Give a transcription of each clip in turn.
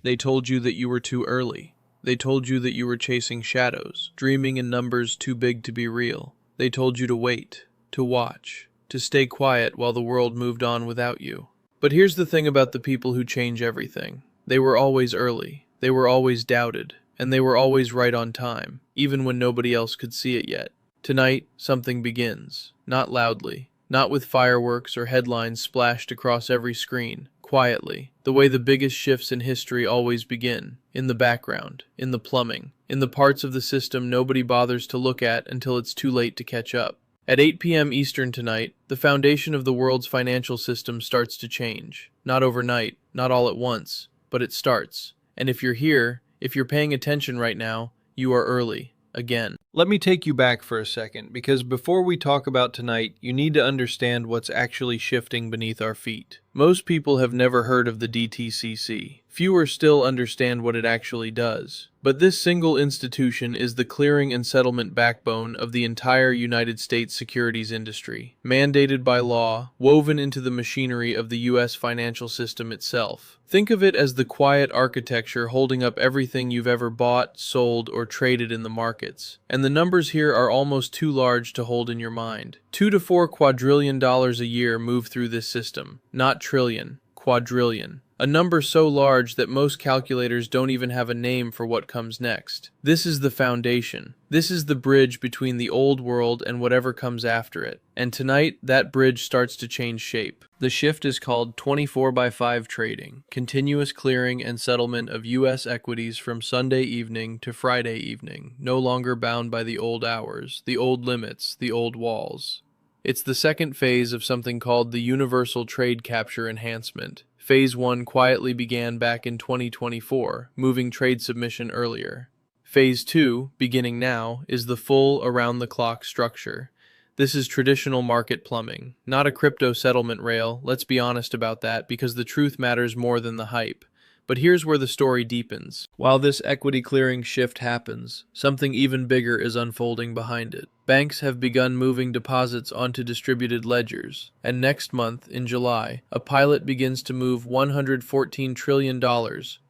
They told you that you were too early. They told you that you were chasing shadows, dreaming in numbers too big to be real. They told you to wait, to watch, to stay quiet while the world moved on without you. But here's the thing about the people who change everything. They were always early, they were always doubted, and they were always right on time, even when nobody else could see it yet. Tonight, something begins. Not loudly, not with fireworks or headlines splashed across every screen. Quietly, the way the biggest shifts in history always begin, in the background, in the plumbing, in the parts of the system nobody bothers to look at until it's too late to catch up. At 8 p.m. Eastern tonight, the foundation of the world's financial system starts to change. Not overnight, not all at once, but it starts. And if you're here, if you're paying attention right now, you are early, again. Let me take you back for a second, because before we talk about tonight, you need to understand what's actually shifting beneath our feet. Most people have never heard of the DTCC. Fewer still understand what it actually does. But this single institution is the clearing and settlement backbone of the entire United States securities industry, mandated by law, woven into the machinery of the U.S. financial system itself. Think of it as the quiet architecture holding up everything you've ever bought, sold, or traded in the markets. And the numbers here are almost too large to hold in your mind. $2 to $4 quadrillion a year move through this system. Not trillion, quadrillion. A number so large that most calculators don't even have a name for what comes next. This is the foundation. This is the bridge between the old world and whatever comes after it. And tonight, that bridge starts to change shape. The shift is called 24x5 trading, continuous clearing and settlement of U.S. equities from Sunday evening to Friday evening, no longer bound by the old hours, the old limits, the old walls. It's the second phase of something called the Universal Trade Capture Enhancement. Phase 1 quietly began back in 2024, moving trade submission earlier. Phase 2, beginning now, is the full around-the-clock structure. This is traditional market plumbing, not a crypto settlement rail. Let's be honest about that, because the truth matters more than the hype. But here's where the story deepens. While this equity clearing shift happens, something even bigger is unfolding behind it. Banks have begun moving deposits onto distributed ledgers, and next month, in July, a pilot begins to move $114 trillion,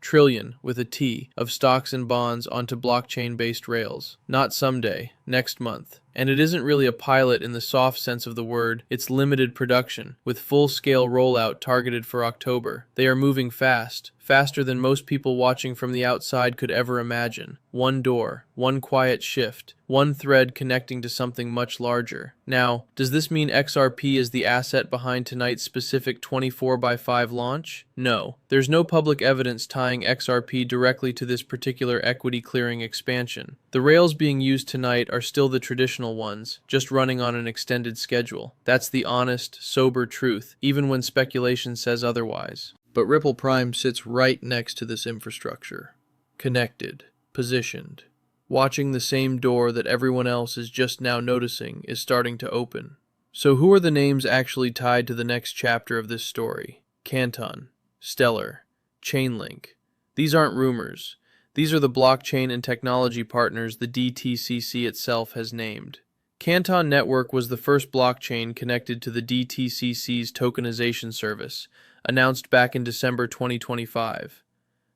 trillion with a T, of stocks and bonds onto blockchain-based rails. Not someday, next month. And it isn't really a pilot in the soft sense of the word, it's limited production, with full-scale rollout targeted for October. They are moving fast, faster than most people watching from the outside could ever imagine. One door, one quiet shift, one thread connecting to something much larger. Now, does this mean XRP is the asset behind tonight's specific 24x5 launch? No. There's no public evidence tying XRP directly to this particular equity clearing expansion. The rails being used tonight are still the traditional ones, just running on an extended schedule. That's the honest, sober truth, even when speculation says otherwise. But Ripple Prime sits right next to this infrastructure. Connected, positioned. Watching the same door that everyone else is just now noticing is starting to open. So who are the names actually tied to the next chapter of this story? Canton, Stellar, Chainlink. These aren't rumors. These are the blockchain and technology partners the DTCC itself has named. Canton Network was the first blockchain connected to the DTCC's tokenization service, announced back in December 2025.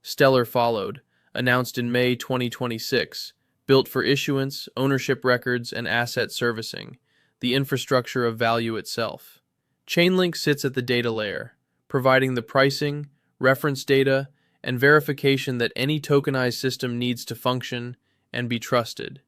Stellar followed, announced in May 2026, built for issuance, ownership records, and asset servicing, the infrastructure of value itself. Chainlink sits at the data layer, providing the pricing, reference data, and verification that any tokenized system needs to function and be trusted.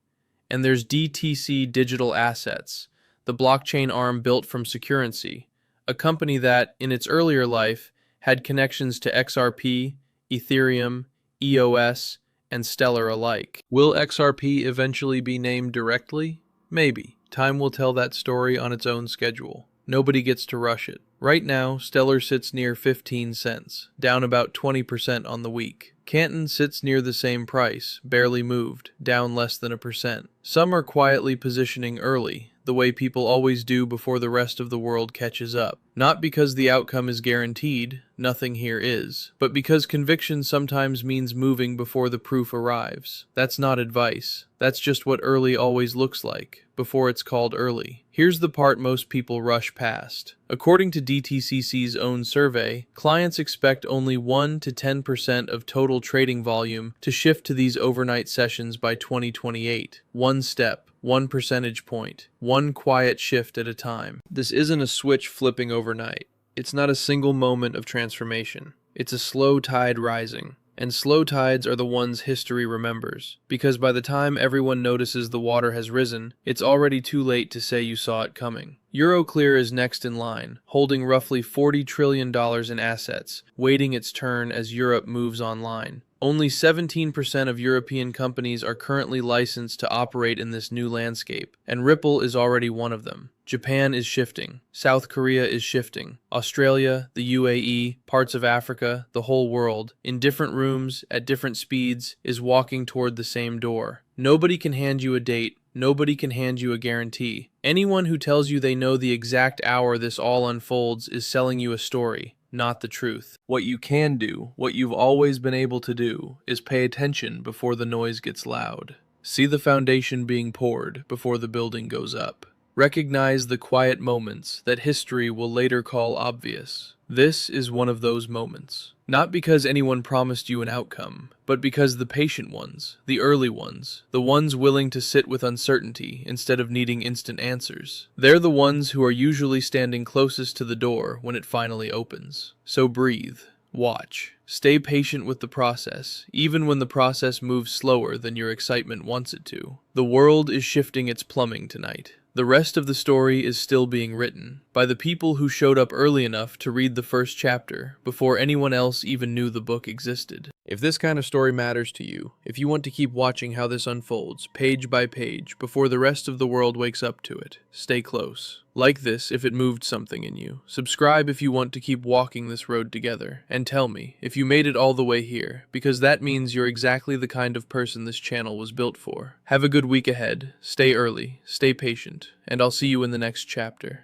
And there's DTC Digital Assets, the blockchain arm built from Securency, a company that, in its earlier life, had connections to XRP, Ethereum, EOS, and Stellar alike. Will XRP eventually be named directly? Maybe. Time will tell that story on its own schedule. Nobody gets to rush it. Right now, Stellar sits near 15 cents, down about 20% on the week. Canton sits near the same price, barely moved, down less than 1%. Some are quietly positioning early. the way people always do before the rest of the world catches up. Not because the outcome is guaranteed, nothing here is, but because conviction sometimes means moving before the proof arrives. That's not advice. That's just what early always looks like, before it's called early. Here's the part most people rush past. According to DTCC's own survey, clients expect only 1 to 10% of total trading volume to shift to these overnight sessions by 2028. One step, 1 percentage point, one quiet shift at a time. This isn't a switch flipping overnight. It's not a single moment of transformation. It's a slow tide rising. And slow tides are the ones history remembers, because by the time everyone notices the water has risen, it's already too late to say you saw it coming. Euroclear is next in line, holding roughly $40 trillion in assets, waiting its turn as Europe moves online. Only 17% of European companies are currently licensed to operate in this new landscape, and Ripple is already one of them. Japan is shifting. South Korea is shifting. Australia, the UAE, parts of Africa, the whole world, in different rooms, at different speeds, is walking toward the same door. Nobody can hand you a date. Nobody can hand you a guarantee. Anyone who tells you they know the exact hour this all unfolds is selling you a story, not the truth. What you can do, what you've always been able to do, is pay attention before the noise gets loud. See the foundation being poured before the building goes up. Recognize the quiet moments that history will later call obvious. This is one of those moments. Not because anyone promised you an outcome, but because the patient ones, the early ones, the ones willing to sit with uncertainty instead of needing instant answers, they're the ones who are usually standing closest to the door when it finally opens. So breathe. Watch. Stay patient with the process, even when the process moves slower than your excitement wants it to. The world is shifting its plumbing tonight. The rest of the story is still being written by the people who showed up early enough to read the first chapter before anyone else even knew the book existed. If this kind of story matters to you, if you want to keep watching how this unfolds, page by page, before the rest of the world wakes up to it, stay close. Like this if it moved something in you. Subscribe if you want to keep walking this road together. And tell me if you made it all the way here, because that means you're exactly the kind of person this channel was built for. Have a good week ahead. Stay early, stay patient, and I'll see you in the next chapter.